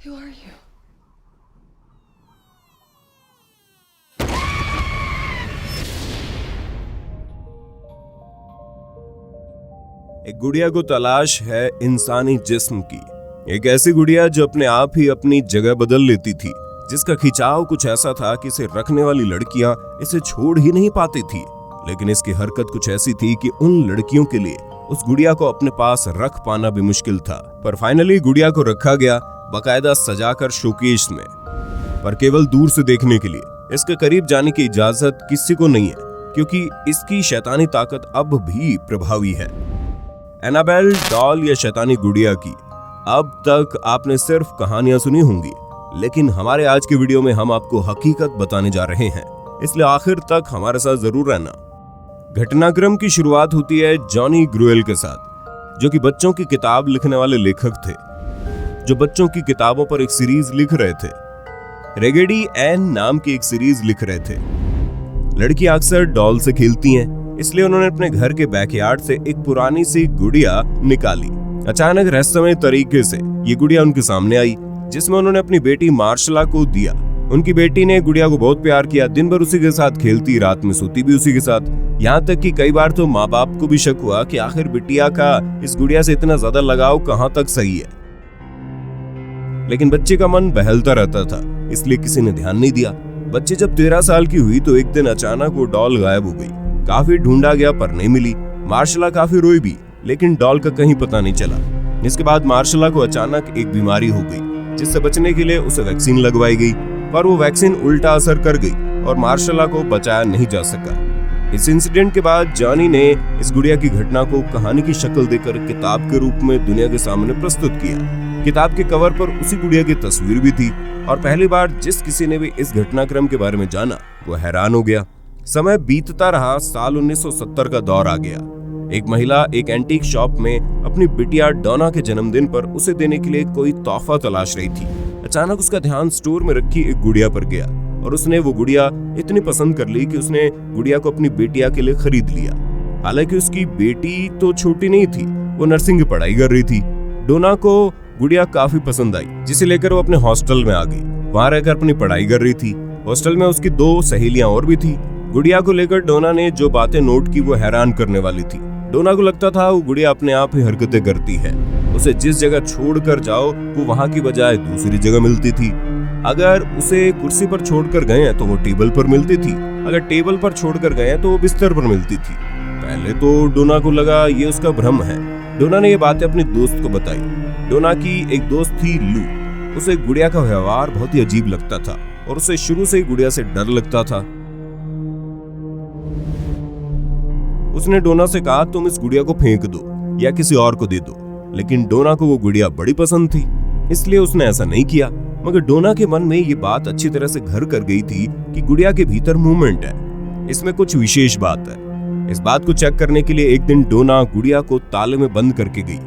Who are you? एक गुड़िया को तलाश है इंसानी जिस्म की। एक ऐसी गुड़िया जो अपने आप ही अपनी जगह बदल लेती थी, जिसका खिंचाव कुछ ऐसा था कि इसे रखने वाली लड़कियां इसे छोड़ ही नहीं पाती थी। लेकिन इसकी हरकत कुछ ऐसी थी कि उन लड़कियों के लिए उस गुड़िया को अपने पास रख पाना भी मुश्किल था। पर फाइनली गुड़िया को रखा गया, बाकायदा सजाकर शोकेस में, पर केवल दूर से देखने के लिए। इसके करीब जाने की इजाजत किसी को नहीं है, क्योंकि इसकी शैतानी ताकत अब भी प्रभावी है। एनाबेल डॉल या शैतानी गुड़िया की अब तक आपने सिर्फ कहानियां सुनी होंगी, लेकिन हमारे आज के वीडियो में हम आपको हकीकत बताने जा रहे हैं, इसलिए आखिर तक हमारे साथ जरूर रहना। घटनाक्रम की शुरुआत होती है जॉनी ग्रुएल के साथ, जो कि बच्चों की किताब लिखने वाले लेखक थे, जो बच्चों की किताबों पर एक सीरीज लिख रहे थे। रेगेडी एन नाम की एक सीरीज लिख रहे थे। लड़कियां अक्सर डॉल से खेलती हैं, इसलिए उन्होंने अपने घर के बैकयार्ड से एक पुरानी सी गुड़िया निकाली। अचानक रहस्यमय तरीके से ये गुड़िया उनके सामने आई, जिसमें उन्होंने अपनी बेटी मार्शला को दिया। उनकी बेटी ने गुड़िया को बहुत प्यार किया, दिन भर उसी के साथ खेलती, रात में सोती भी उसी के साथ। यहाँ तक कि कई बार तो माँ बाप को भी शक हुआ कि आखिर बिटिया का इस गुड़िया से इतना ज्यादा लगाव कहाँ तक सही है। लेकिन बच्चे का मन बहलता रहता था, इसलिए किसी ने ध्यान नहीं दिया। बच्चे जब 13 साल की हुई तो एक दिन अचानक वो डॉल गायब हो गई। काफी ढूंढा गया पर नहीं मिली। मार्शला काफी रोई भी, लेकिन डॉल का कहीं पता नहीं चला। इसके बाद मार्शला को अचानक एक बीमारी हो गई, जिससे बचने के लिए उसे वैक्सीन लगवाई गई, पर वो वैक्सीन उल्टा असर कर गई और मार्शला को बचाया नहीं जा सका। इस इंसिडेंट के बाद जॉनी ने इस गुड़िया की घटना को कहानी की शक्ल देकर किताब के रूप में दुनिया के सामने प्रस्तुत किया। किताब के कवर पर उसी गुड़िया की तस्वीर भी थी, और पहली बार जिस किसी ने भी इस घटनाक्रम के बारे में जाना, वो हैरान हो गया। समय बीतता रहा, साल 1970 का दौर आ गया। एक महिला एक एंटीक शॉप में अपनी बिटिया डोना के जन्मदिन पर उसे देने के लिए कोई तोहफा तलाश रही थी। अचानक उसका ध्यान स्टोर में रखी एक गुड़िया पर गया, और उसने वो गुड़िया इतनी पसंद कर ली कि उसने गुड़िया को अपनी बेटिया के लिए खरीद लिया। हालांकि उसकी बेटी तो छोटी नहीं थी, वो नर्सिंग की पढ़ाई कर रही थी। डोना को गुड़िया काफी पसंद आई, जिसे लेकर वो अपने हॉस्टल में आ गई। वहां रहकर अपनी पढ़ाई कर रही थी। हॉस्टल में उसकी 2 सहेलियां और भी थी। गुड़िया को लेकर डोना ने जो बातें नोट की वो हैरान करने वाली थी। डोना को लगता था वो गुड़िया अपने आप ही हरकतें करती है। उसे जिस जगह छोड़कर जाओ वो वहां की बजाय दूसरी जगह मिलती थी। अगर उसे कुर्सी पर छोड़कर गए हैं तो वो टेबल पर मिलती थी, अगर टेबल पर छोड़कर गए हैं तो वो बिस्तर पर मिलती थी। पहले तो डोना को लगा ये उसका भ्रम है। डोना ने ये बातें अपनी दोस्त को बताई। डोना की एक दोस्त थी लू। उसे गुड़िया का व्यवहार बहुत ही अजीब लगता था, और उसे शुरू से ही गुड़िया से डर लगता था। उसने डोना से कहा तुम इस गुड़िया को फेंक दो या किसी और को दे दो, लेकिन डोना को वो गुड़िया बड़ी पसंद थी, इसलिए उसने ऐसा नहीं किया। मगर डोना के मन में ये बात अच्छी तरह से घर कर गई थी कि गुड़िया के भीतर मूवमेंट है, इसमें कुछ विशेष बात है। इस बात को चेक करने के लिए एक दिन डोना गुड़िया को ताले में बंद करके गई।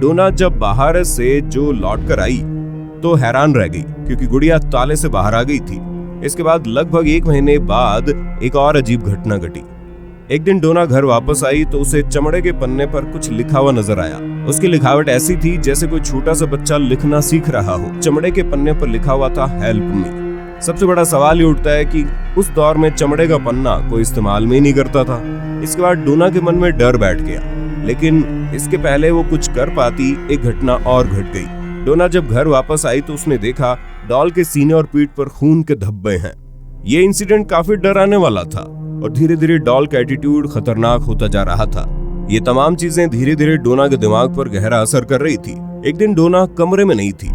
डोना जब बाहर से जो लौट कर आई तो हैरान रह गई, क्योंकि गुड़िया ताले से बाहर आ गई थी। इसके बाद लगभग 1 महीने बाद एक और अजीब घटना घटी। एक दिन डोना घर वापस आई तो उसे चमड़े के पन्ने पर कुछ लिखा हुआ नजर आया। उसकी लिखावट ऐसी थी जैसे कोई छोटा सा बच्चा लिखना सीख रहा हो। चमड़े के पन्ने पर लिखा हुआ था हेल्प मी। सबसे बड़ा सवाल ये उठता है कि उस दौर में चमड़े का पन्ना कोई इस्तेमाल में ही नहीं करता था। इसके बाद डोना के मन में डर बैठ गया, लेकिन इसके पहले वो कुछ कर पाती, एक घटना और घट गई। डोना जब घर वापस आई तो उसने देखा डॉल के सीने और पीठ पर खून के धब्बे हैं। ये इंसिडेंट काफी डराने वाला था, और धीरे धीरे डॉल का एटीट्यूड खतरनाक होता जा रहा था। ये तमाम चीजें धीरे धीरे डोना के दिमाग पर गहरा असर कर रही थी। एक दिन डोना कमरे में नहीं थी,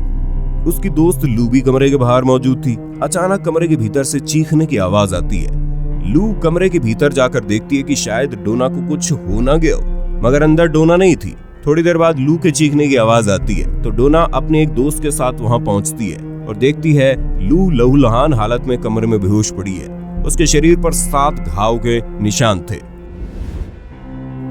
उसकी दोस्त लू भी कमरे के बाहर मौजूद थी। अचानक कमरे के भीतर से चीखने की आवाज आती है। लू कमरे के भीतर जाकर देखती है कि शायद डोना को कुछ हो ना गया हो, मगर अंदर डोना नहीं थी। थोड़ी देर बाद लू के चीखने की आवाज आती है तो डोना अपने एक दोस्त के साथ वहां पहुंचती है और देखती है लू लहूलुहान हालत में कमरे में बेहोश पड़ी है। उसके शरीर पर 7 घाव के निशान थे,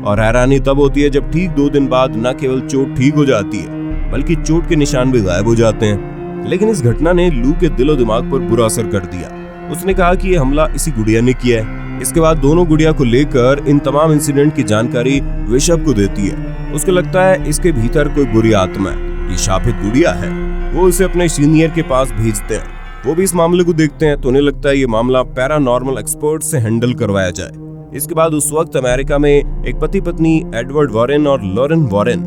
और हैरानी तब होती है जब ठीक 2 दिन बाद न केवल चोट ठीक हो जाती है, बल्कि चोट के निशान भी गायब हो जाते हैं। लेकिन इस घटना ने लू के दिलो दिमाग पर बुरा असर कर दिया। उसने कहा कि ये हमला इसी गुड़िया ने किया है। इसके बाद दोनों गुड़िया को लेकर इन तमाम इंसिडेंट की जानकारी विशप को देती है। उसको लगता है इसके भीतर कोई बुरी आत्मा है, ये शापित गुड़िया है। वो उसे अपने सीनियर के पास भेजते हैं। वो भी इस मामले को देखते हैं तो उन्हें लगता है ये मामला पैरानॉर्मल एक्सपर्ट से हैंडल करवाया जाए। इसके बाद उस वक्त अमेरिका में एक पति पत्नी एडवर्ड वॉरेन और लॉरेन वॉरेन,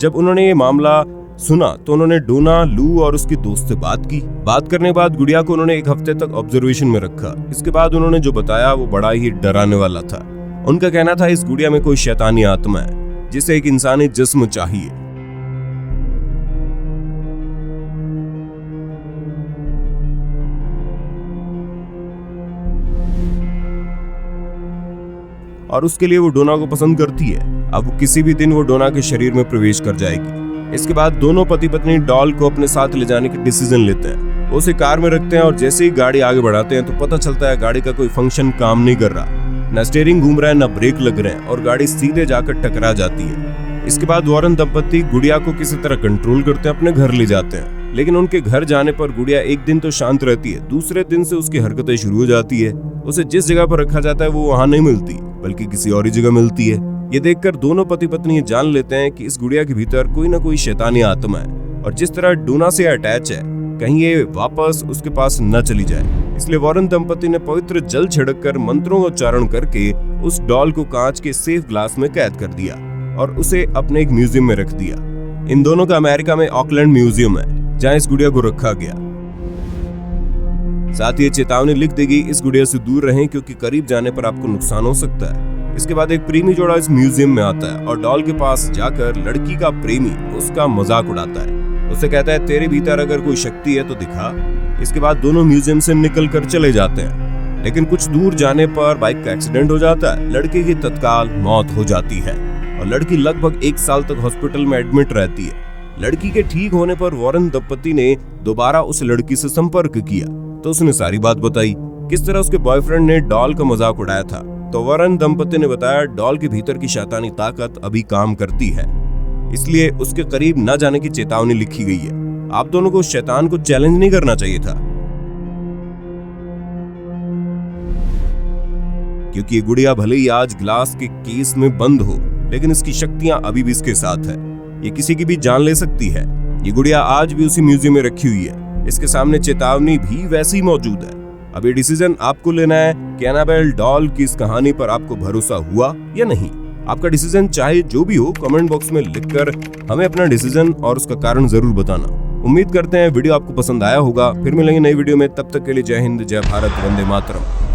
जब उन्होंने ये मामला सुना तो उन्होंने डोना, लू और उसके दोस्त से बात की। बात करने के बाद गुड़िया को उन्होंने 1 हफ्ते तक ऑब्जर्वेशन में रखा। इसके बाद उन्होंने जो बताया वो बड़ा ही डराने वाला था। उनका कहना था इस गुड़िया में कोई शैतानी आत्मा है जिसे एक इंसानी जिस्म चाहिए। और उसके लिए वो डोना को पसंद करती है। अब किसी भी दिन वो डोना के शरीर में प्रवेश कर जाएगी। इसके बाद दोनों पति पत्नी डॉल को अपने साथ ले जाने की डिसीजन लेते हैं। वो उसे कार में रखते हैं और जैसे ही गाड़ी आगे बढ़ाते हैं तो पता चलता है गाड़ी का कोई फंक्शन काम नहीं कर रहा। न स्टीयरिंग घूम रहा है, न ब्रेक लग रहे हैं और गाड़ी सीधे जाकर टकरा जाती है। इसके बाद वॉरेन दंपत्ति गुड़िया को किसी तरह कंट्रोल करते हैं, अपने घर ले जाते हैं। लेकिन उनके घर जाने पर गुड़िया एक दिन तो शांत रहती है, दूसरे दिन से उसकी हरकतें शुरू हो जाती है। उसे जिस जगह पर रखा जाता है वो वहां नहीं मिलती बल्कि किसी और ही जगह मिलती है। ये देखकर दोनों पति पत्नी ये जान लेते हैं कि इस गुड़िया के भीतर कोई ना कोई शैतानी आत्मा है और जिस तरह डोना से अटैच है कहीं ये वापस उसके पास न चली जाए। इसलिए वॉरेन दंपति ने पवित्र जल छिड़ककर मंत्रों का उच्चारण करके उस डॉल को कांच के सेफ ग्लास में कैद कर दिया और उसे अपने एक म्यूजियम में रख दिया। इन दोनों का अमेरिका में ऑकलैंड म्यूजियम है जहाँ इस गुड़िया को रखा गया। साथ ही ये चेतावनी लिख देगी इस गुड़िया से दूर रहें क्योंकि करीब जाने पर आपको नुकसान हो सकता है। इसके बाद एक प्रेमी जोड़ा इस म्यूजियम में आता है और डॉल के पास जाकर लड़की का प्रेमी उसका मजाक उड़ाता है। उसे कहता है तेरे भीतर अगर कोई शक्ति है तो दिखा। इसके बाद दोनों म्यूजियम से निकल कर चले जाते हैं। लेकिन कुछ दूर जाने पर बाइक का एक्सीडेंट हो जाता है। लड़के की तत्काल मौत हो जाती है और लड़की लगभग 1 साल तक हॉस्पिटल में एडमिट रहती है। लड़की के ठीक होने पर वॉरेन दंपति ने दोबारा उस लड़की से संपर्क किया तो उसने सारी बात बताई, किस तरह उसके बॉयफ्रेंड ने डॉल का मजाक उड़ाया था। तो वॉरेन दंपति ने बताया डॉल के भीतर की शैतानी ताकत अभी काम करती है, इसलिए उसके करीब न जाने की चेतावनी लिखी गई है। आप दोनों को शैतान को चैलेंज नहीं करना चाहिए था क्योंकि ये गुड़िया भले ही आज ग्लास के केस में बंद हो लेकिन इसकी शक्तियां अभी भी इसके साथ है। ये किसी की भी जान ले सकती है। ये गुड़िया आज भी उसी म्यूजियम में रखी हुई है। इसके सामने चेतावनी भी वैसी ही मौजूद है। अब ये डिसीजन आपको लेना है कि एनाबेल डॉल की इस कहानी पर आपको भरोसा हुआ या नहीं। आपका डिसीजन चाहे जो भी हो कमेंट बॉक्स में लिखकर हमें अपना डिसीजन और उसका कारण जरूर बताना। उम्मीद करते हैं वीडियो आपको पसंद आया होगा। फिर मिलेंगे नई वीडियो में, तब तक के लिए जय हिंद, जय भारत, वंदे मातरम।